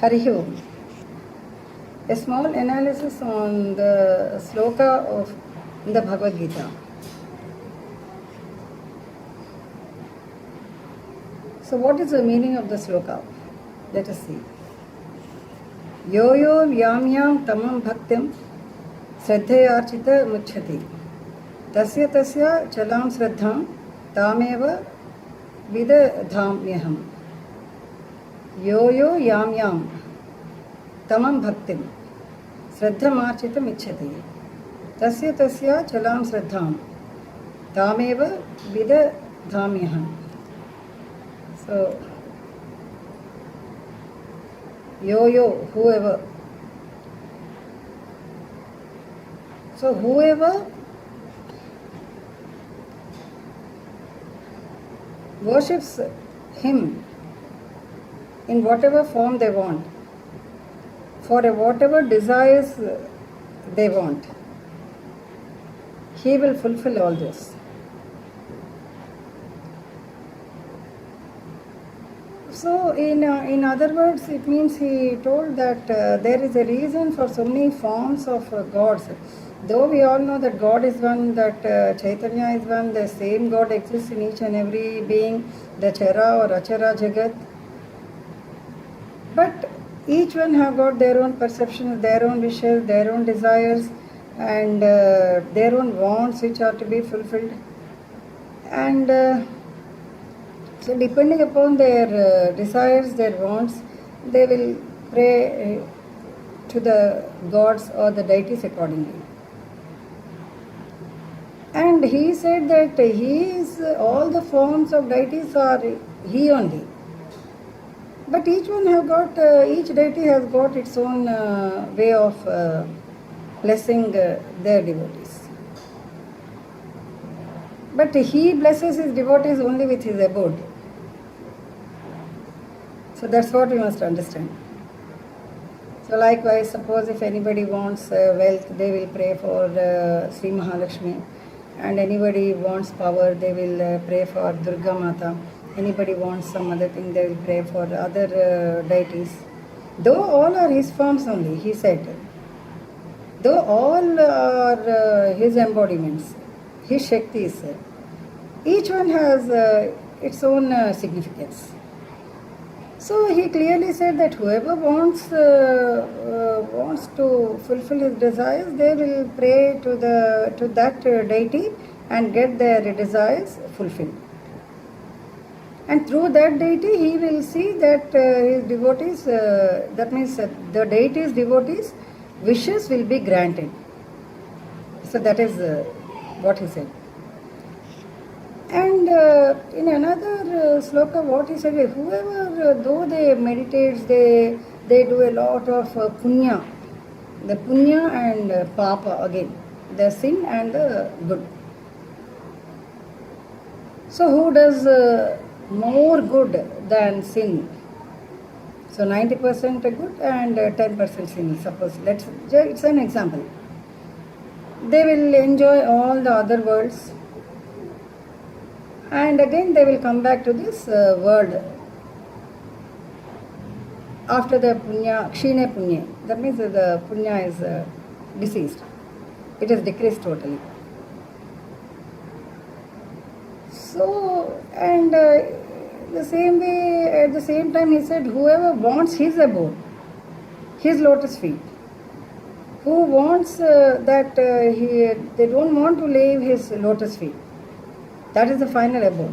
Hari Om. A small analysis on the sloka of the Bhagavadgita. So, what is the meaning of the sloka? Let us see. Yo yo yam yam tamam bhaktim sraddhayarchita mucchati tasya tasya chalam sraddham tameva vidadhamyaham. Yo yo yam yam tamam bhaktim sraddhamarchitam ichchati tasya tasya chalam sraddham tameva vidadhamyaham. So, yo, whoever. So, whoever worships him in whatever form they want, for whatever desires they want, he will fulfill all this. So, in other words, it means he told that there is a reason for so many forms of gods. Though we all know that God is one, that Chaitanya is one, the same God exists in each and every being, the Chara or Achara Jagat. But each one have got their own perceptions, their own wishes, their own desires, and their own wants which are to be fulfilled. And so depending upon their desires, their wants, they will pray to the gods or the deities accordingly. And he said that all the forms of deities are he only. But each one have got, each deity has got its own way of blessing their devotees. But he blesses his devotees only with his abode. So that's what we must understand. So likewise, suppose if anybody wants wealth, they will pray for Sri Mahalakshmi. And anybody wants power, they will pray for Durga Mata. Anybody wants some other thing, they will pray for other deities. Though all are his forms only, he said. Though all are his embodiments, his Shaktis, each one has its own significance. So he clearly said that whoever wants to fulfill his desires, they will pray to that deity and get their desires fulfilled. And through that deity, he will see that his devotees, that means the deity's devotees' wishes will be granted. So that is what he said. And in another sloka, what he said, whoever, though they meditate, they do a lot of punya. The punya and papa again, the sin and the good. So who does more good than sin? So 90% good and 10% sin. Suppose, it's an example. They will enjoy all the other worlds. And again they will come back to this world after the punya, kshine punya. That means the punya is deceased. It is decreased totally. So, and the same way, at the same time he said, whoever wants his abode, his lotus feet, who wants that they don't want to leave his lotus feet, that is the final abode.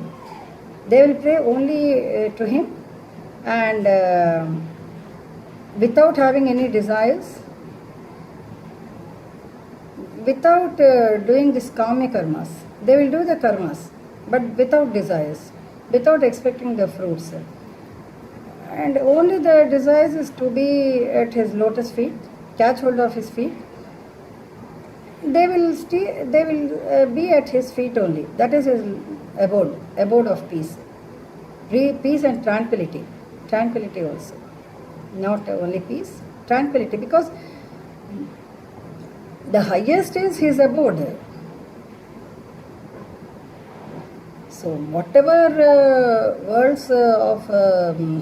They will pray only to him and without having any desires, without doing this kama karmas. They will do the karmas, but without desires, without expecting the fruits. And only the desires is to be at his lotus feet, catch hold of his feet. They will be at his feet only. That is his abode of peace. Peace and tranquility. Tranquility also. Not only peace, tranquility. Because the highest is his abode. So whatever worlds of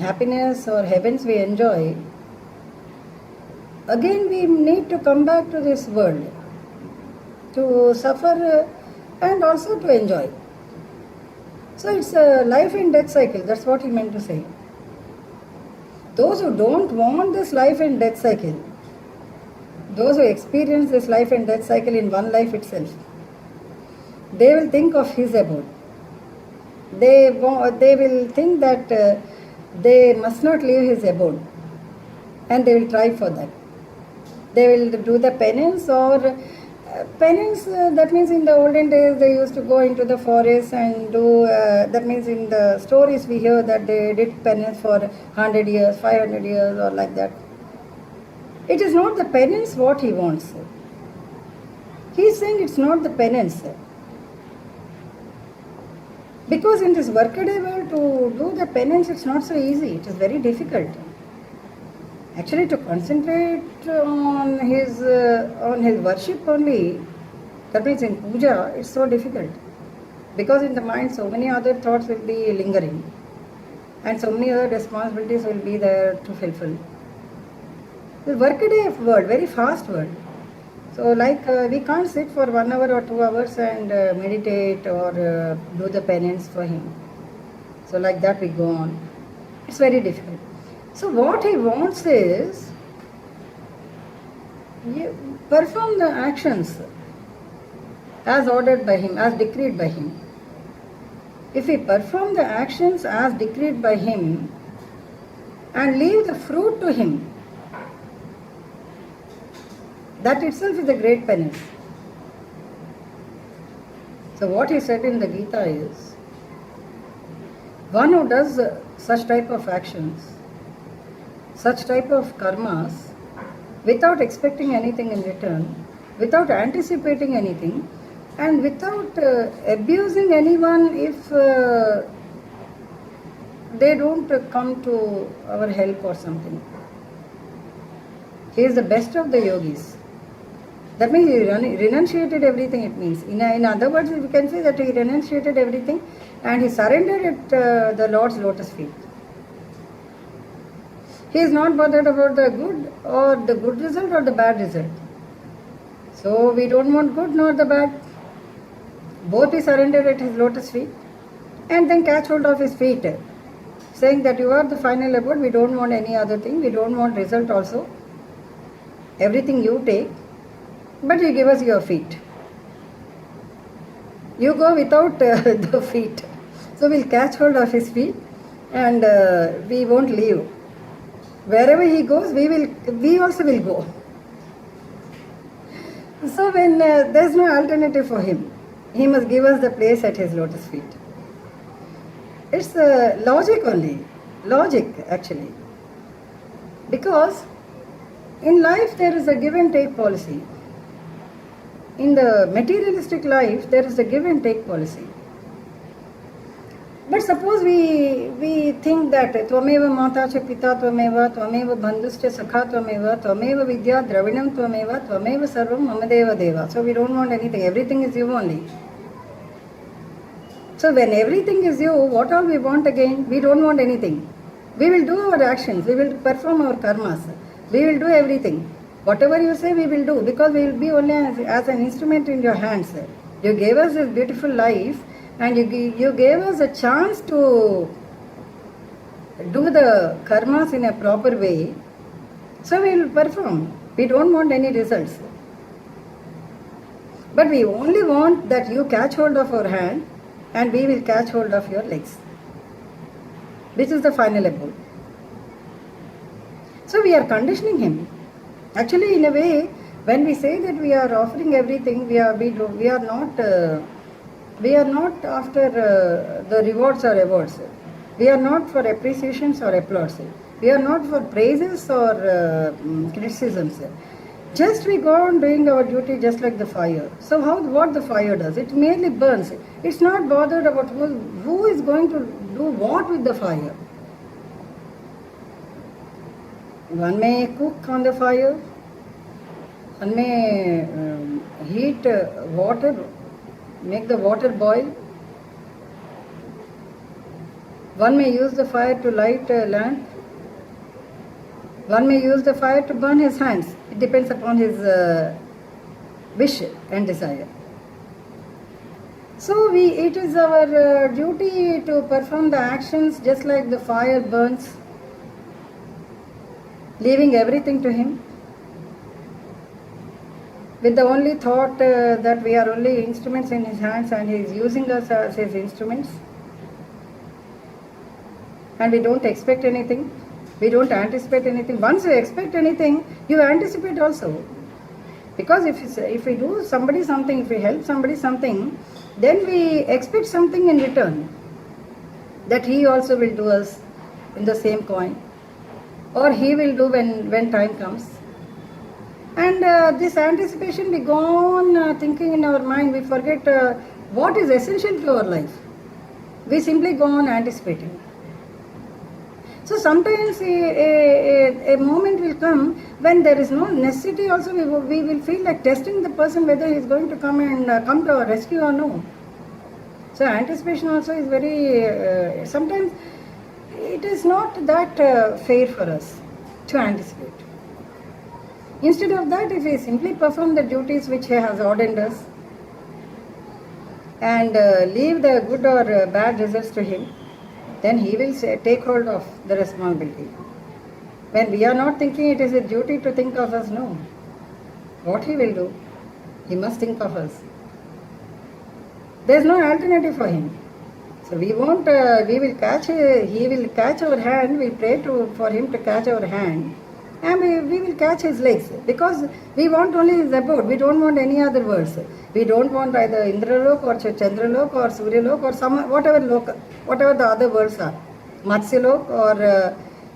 happiness or heavens we enjoy, again we need to come back to this world to suffer and also to enjoy. So it's a life and death cycle, that's what he meant to say. Those who don't want this life and death cycle, those who experience this life and death cycle in one life itself, they will think of his abode. They will think that they must not leave his abode, and they will try for that. They will do the penance or penance, that means in the olden days they used to go into the forest and do, that means in the stories we hear that they did penance for 100 years, 500 years or like that. It is not the penance what he wants. He is saying it's not the penance. Because in this workaday world to do the penance, it's not so easy, it is very difficult. Actually, to concentrate on his worship only, that means in puja, it's so difficult. Because in the mind so many other thoughts will be lingering and so many other responsibilities will be there to fulfill. The workaday world, very fast world. So like we can't sit for 1 hour or 2 hours and meditate or do the penance for him. So like that we go on. It's very difficult. So what he wants is, you perform the actions as ordered by him, as decreed by him. If we perform the actions as decreed by him and leave the fruit to him, that itself is a great penance. So what he said in the Gita is, one who does such type of actions, such type of karmas, without expecting anything in return, without anticipating anything, and without abusing anyone if they don't come to our help or something. He is the best of the yogis. That means he renunciated everything, it means. In other words, we can say that he renunciated everything and he surrendered at the Lord's lotus feet. He is not bothered about the good result or the bad result. So we don't want good nor the bad. Both he surrendered at his lotus feet and then catch hold of his feet, saying that you are the final abode, we don't want any other thing, we don't want result also. Everything you take, but you give us your feet. You go without the feet. So we'll catch hold of his feet and we won't leave. Wherever he goes, we also will go. So when there's no alternative for him, he must give us the place at his lotus feet. It's logic only. Logic actually. Because in life there is a give and take policy. In the materialistic life, there is a give and take policy. But suppose we think that Tvameva Mata Cha Pita Tvameva, Tvameva Bandhuscha Sakha Tvameva, Tvameva Vidya Dravinam Tvameva, Tvameva Sarvam Mamadeva Deva. So we don't want anything, everything is you only. So when everything is you, what all we want again? We don't want anything. We will do our actions, we will perform our karmas, we will do everything. Whatever you say we will do, because we will be only as an instrument in your hands. You gave us this beautiful life and you gave us a chance to do the karmas in a proper way. So we will perform. We don't want any results. But we only want that you catch hold of our hand and we will catch hold of your legs. This is the final abode. So we are conditioning him. Actually, in a way, when we say that we are offering everything, we are not after the rewards or awards. We are not for appreciations or applause. We are not for praises or criticisms. Just we go on doing our duty just like the fire. So what the fire does? It merely burns. It's not bothered about who is going to do what with the fire. One may cook on the fire, one may heat water, make the water boil, one may use the fire to light a lamp, One may use the fire to burn his hands. It depends upon his wish and desire. So it is our duty to perform the actions just like the fire burns, leaving everything to him, with the only thought that we are only instruments in his hands and he is using us as his instruments. And we don't expect anything. We don't anticipate anything. Once you expect anything, you anticipate also. Because if we do somebody something, if we help somebody something, then we expect something in return. That he also will do us in the same coin. Or he will do when time comes. And this anticipation, we go on thinking in our mind, we forget what is essential to our life. We simply go on anticipating. So sometimes a moment will come when there is no necessity also, we will feel like testing the person whether he is going to come to our rescue or no. So anticipation also is very, sometimes it is not that fair for us to anticipate. Instead of that, if we simply perform the duties which he has ordained us and leave the good or bad results to him, then he will take hold of the responsibility. When we are not thinking it is a duty to think of us, no. What he will do, he must think of us. There is no alternative for him. So we won't, he will catch our hand, we pray for him to catch our hand, and we will catch his legs, because we want only his abode, we don't want any other words. We don't want either Indralok or Chandralok or Suryalok or whatever the other words are. Matsyalok or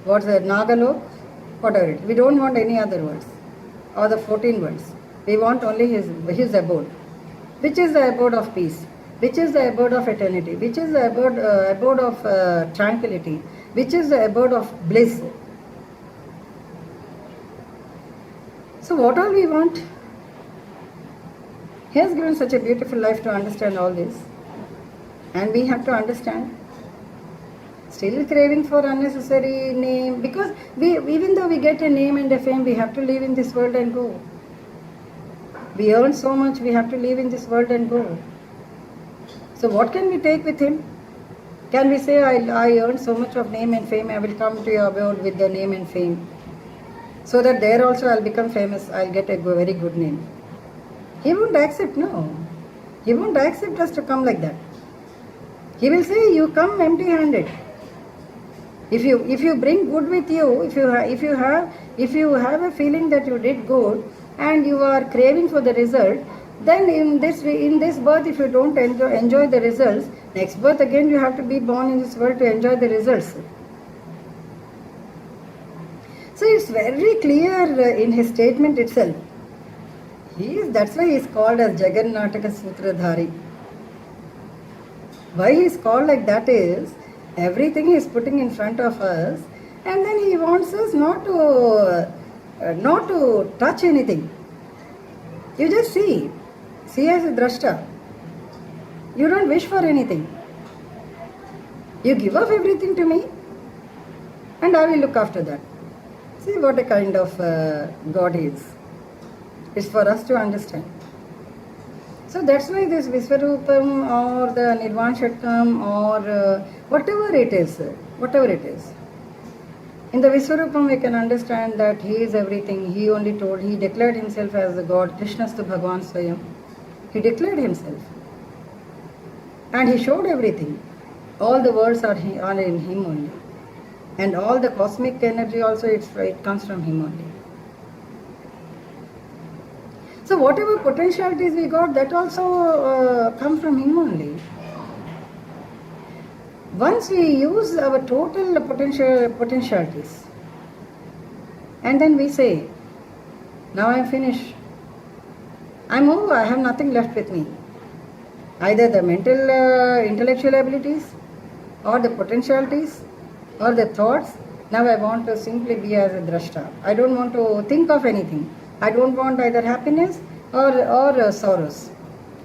Nagalok, whatever it is. We don't want any other words or the 14 words. We want only his abode, which is the abode of peace, which is the abode of eternity, which is the abode of tranquility, which is the abode of bliss. So what all we want? He has given such a beautiful life to understand all this. And we have to understand. Still craving for unnecessary name, because even though we get a name and a fame, we have to live in this world and go. We earn so much, we have to live in this world and go. So what can we take with him? Can we say, I earned so much of name and fame, I will come to your abode with the name and fame, so that there also I'll become famous, I'll get a very good name. He won't accept, no. He won't accept us to come like that. He will say, you come empty-handed. If you bring good with you, if you have a feeling that you did good and you are craving for the result, then in this birth, if you don't enjoy the results, next birth again you have to be born in this world to enjoy the results. So it's very clear in his statement itself. That's why he is called as Jagannataka Sutradhari. Why he is called like that is, everything he is putting in front of us, and then he wants us not to touch anything. You just see as a drashta. You don't wish for anything. You give up everything to me, and I will look after that. See what a kind of God he is. It's for us to understand. So that's why this Visvarupam or the Nirvan Shatkam or whatever it is. In the Visvarupam we can understand that he is everything. He declared himself as the God, Krishnastu Bhagavan Swayam. He declared himself. And he showed everything. All the words are in him only. And all the cosmic energy also, it comes from him only. So whatever potentialities we got, that also come from him only. Once we use our total potentialities, and then we say, now I am finished. I'm over, I have nothing left with me. Either the mental, intellectual abilities, or the potentialities, or the thoughts. Now I want to simply be as a drashta. I don't want to think of anything. I don't want either happiness or sorrows.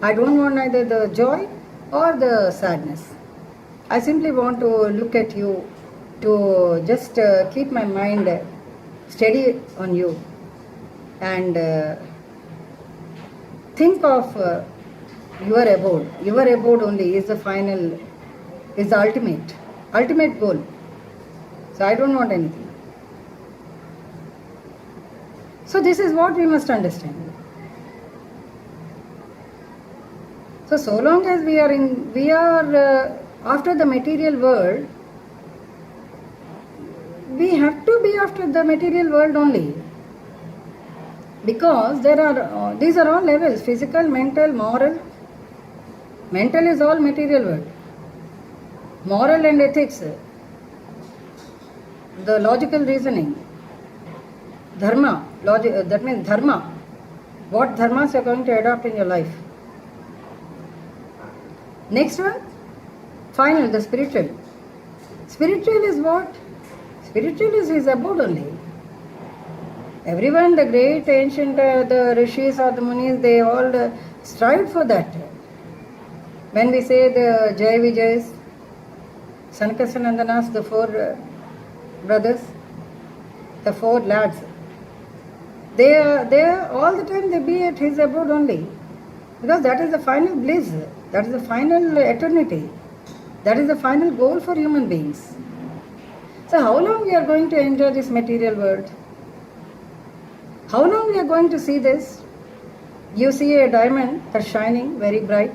I don't want either the joy or the sadness. I simply want to look at you, to just keep my mind steady on you, and think of your abode. Your abode only is the final, is the ultimate goal. So I don't want anything. So this is what we must understand. So long as we are after the material world, we have to be after the material world only, because there are these are all levels: physical, mental, moral. Mental is all material world. Moral and ethics, the logical reasoning, dharma, that means dharma. What dharmas you are going to adopt in your life. Next one, final, the spiritual. Spiritual is what? Spiritual is his abode only. Everyone, the great ancient, the rishis or the munis, they all strive for that. When we say the Jai Vijayas, Sankasanandanas, the four brothers, the four lads, they are all the time they be at his abode only, because that is the final bliss, that is the final eternity, that is the final goal for human beings. So how long we are going to enjoy this material world? How long we are going to see this? You see a diamond that's shining very bright,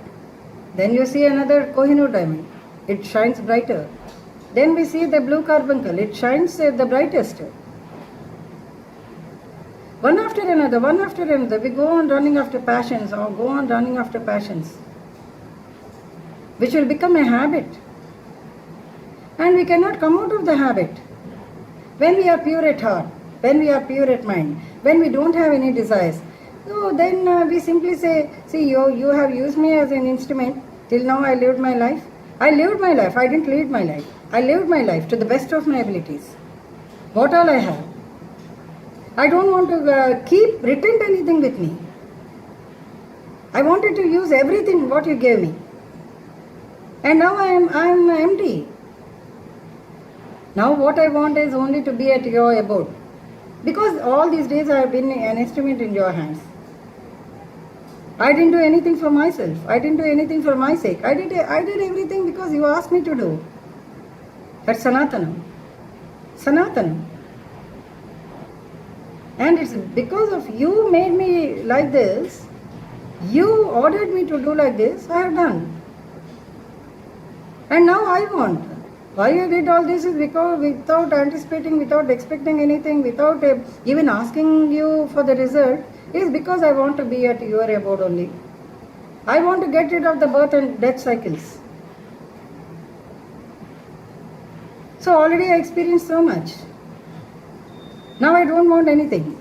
then you see another Kohinoor diamond, it shines brighter. Then we see the blue carbuncle, it shines the brightest. One after another, we go on running after passions, which will become a habit. And we cannot come out of the habit. When we are pure at heart, when we are pure at mind, when we don't have any desires, so then we simply say, see, you have used me as an instrument. Till now I lived my life. I didn't lead my life. I lived my life to the best of my abilities. What all I have. I don't want to retain anything with me. I wanted to use everything what you gave me. And now I am empty. Now what I want is only to be at your abode. Because all these days I have been an instrument in your hands. I didn't do anything for myself. I didn't do anything for my sake. I did everything because you asked me to do. That's Sanatanam. And it's because of you made me like this, you ordered me to do like this, I have done. And now I want. Why I did all this is because without anticipating, without expecting anything, without even asking you for the result, is because I want to be at your abode only. I want to get rid of the birth and death cycles. So already I experienced so much. Now I don't want anything.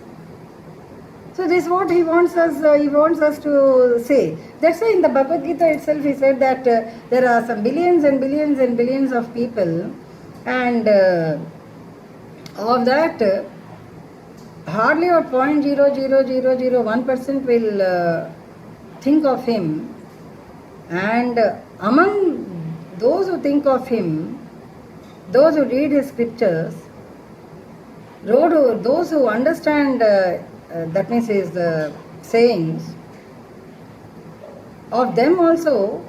So this is what he wants us to say. That's why in the Bhagavadgita itself he said that there are some billions and billions and billions of people, and of that hardly or 0.00001% will think of him, and among those who think of him, those who read his scriptures, those who understand that means his sayings, of them also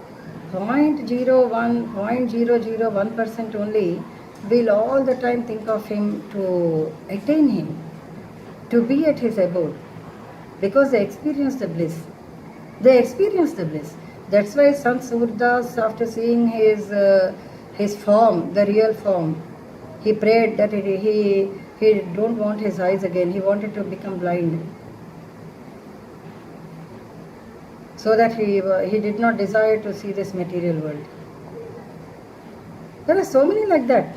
0.01% only will all the time think of him to attain him, to be at his abode, because they experience the bliss. That's why Sant Surdas, after seeing his form, the real form, he prayed that he don't want his eyes again. He wanted to become blind, so that he did not desire to see this material world. There are so many like that.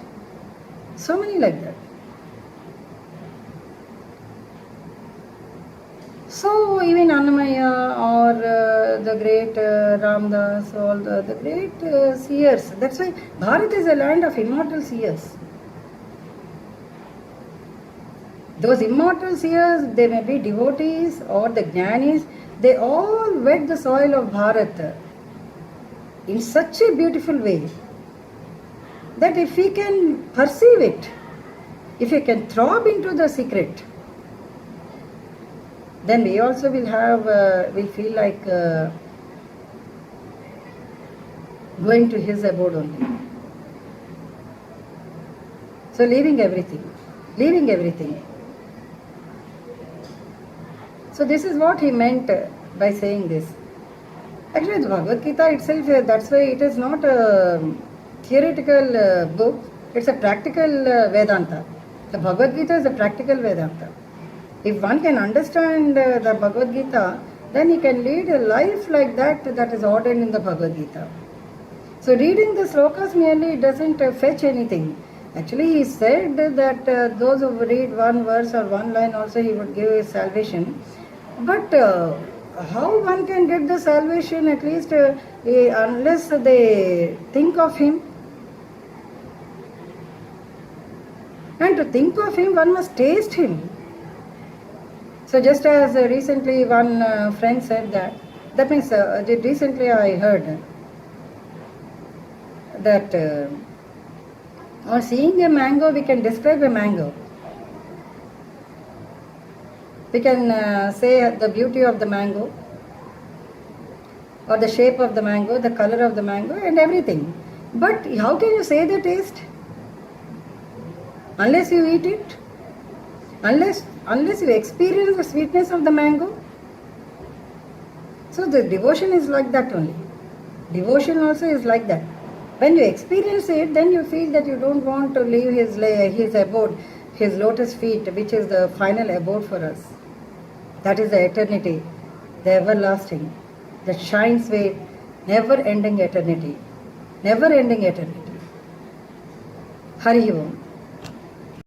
So even Annamaya or the great Ramdas, all the great seers. That's why Bharat is a land of immortal seers. Those immortal seers, they may be devotees or the jnanis, they all wet the soil of Bharat in such a beautiful way that if we can perceive it, if you can throb into the secret, then we also will have, will feel like going to his abode only. So leaving everything. So this is what he meant by saying this. Actually, the Bhagavad Gita itself, that's why it is not a theoretical book, it's a practical Vedanta. The Bhagavad Gita is a practical Vedanta. If one can understand the Bhagavad Gita, then he can lead a life like that is ordained in the Bhagavad Gita. So reading the slokas merely doesn't fetch anything. Actually, he said that those who read one verse or one line also he would give salvation. But how one can get the salvation, at least unless they think of him? And to think of him, one must taste him. So just as recently one friend said that means recently I heard that on seeing a mango, we can describe a mango. We can say the beauty of the mango, or the shape of the mango, the color of the mango, and everything. But how can you say the taste? Unless you eat it, unless you experience the sweetness of the mango. So the devotion is like that only. Devotion also is like that. When you experience it, then you feel that you don't want to leave his abode, his lotus feet, which is the final abode for us. That is the eternity, the everlasting, that shines with never-ending eternity. Never-ending eternity. Hari Om.